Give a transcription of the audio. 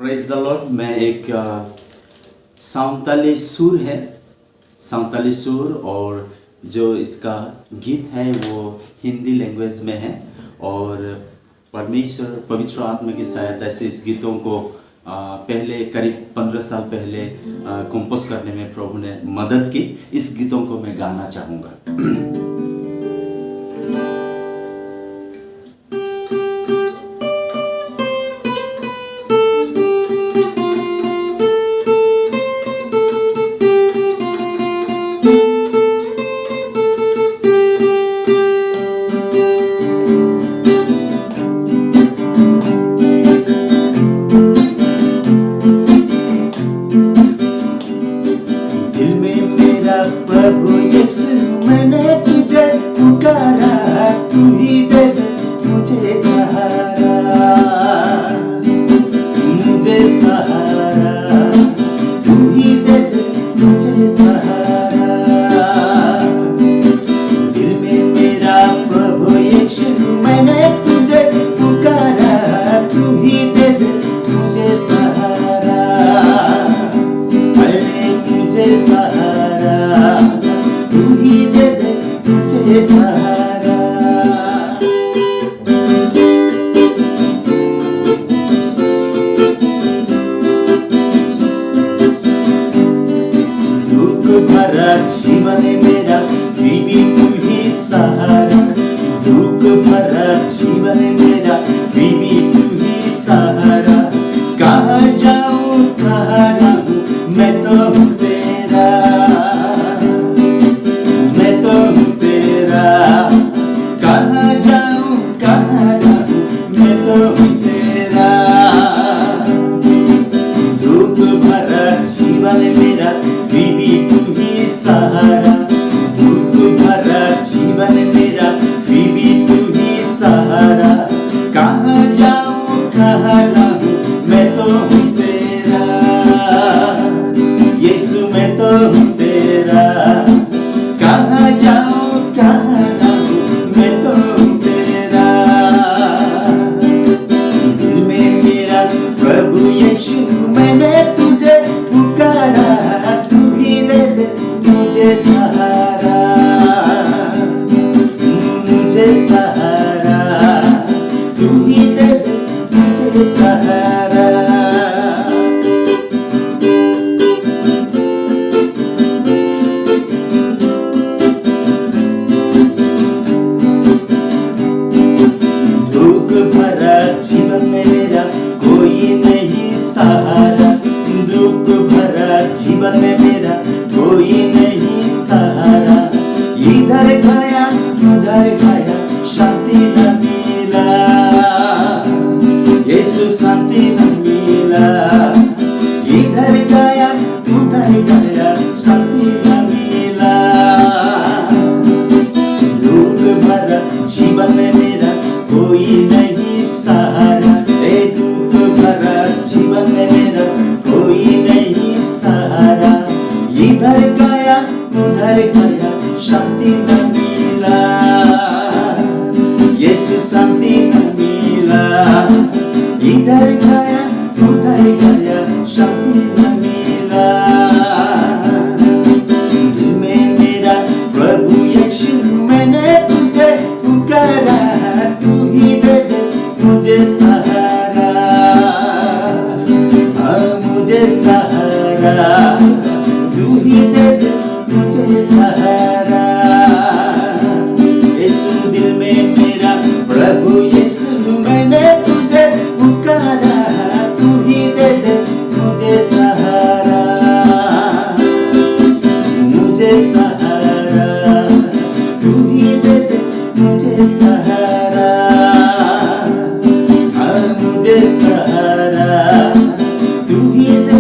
Praise the Lord. मैं एक सांताली सुर है, सांताली सुर, और जो इसका गीत है वो हिंदी लैंग्वेज में है। और परमेश्वर पवित्र आत्मा की सहायता से इस गीतों को पहले करीब 15 साल पहले कंपोज करने में प्रभु ने मदद की। इस गीतों को मैं गाना चाहूँगा। प्रभु यीशु मैंने तुझे पुकारा, तू ही दे दे मुझे सहारा, मुझे सहारा, तू ही दे दे मुझे सहारा। दिल में मेरा प्रभु यीशु मैंने तुझे पुकारा, तू ही दे दे मुझे सहारा, अरे मुझे सहारा, तू ही दे दे मुझे सहारा। दुख भरा जीवन मेरा फिर भी तू ही सहारा, दुख भरा जीवन मेरा फिर भी तू ही सहारा। कहाँ जाऊँ कहाँ रहूँ मैं तो हूँ तेरा, कहाँ जाऊँ कहाँ रहूँ मैं तो हूँ तेरा। दुख भरा जीवन मेरा फिर भी तू ही सहारा, दुख भरा जीवन मेरा फिर भी तू ही सहारा। कहाँ जाऊँ कहाँ रहूँ मैं तो हूँ तेरा, यीशु मैं तो हूँ तेरा। कहाँ जाऊँ कहाँ रहूँ मैं तो हूँ तेरा। दिल में मेरा प्रभु यीशु मैंने तुझे पुकारा, तू ही दे दे मुझे सहारा, मुझे सहारा, तू ही दे दे मुझे सहारा। दुख भरा जीवन में मेरा कोई नहीं सहारा, दुख भरा जीवन में मेरा कोई नहीं सहारा। इधर गया उधर गया शांति न मिला, यीशु शांति न मिला। इधर गया उधर गया शांति न मिला। दुख भरा जीवन में मेरा कोई नहीं सहारा, ए दुख भरा जीवन में मेरा कोई नहीं सहारा। इधर गया उधर गया शांति न मिला, यीशु शांति न मिला। इधर गया उधर गया शांति न मिला। दिल में मेरा प्रभु यीशु मैंने तुझे पुकारा, तू ही दे दे मुझे सहारा, मुझे सहारा, तू ही दे दे मुझे सहारा। यीशु दिल में मेरा प्रभु यीशु मैंने तुझे पुकारा, तू ही दे दे मुझे सहारा, मुझे सहारा, तू ही दे दे मुझे सहारा, मुझे सहारा, तू ही दे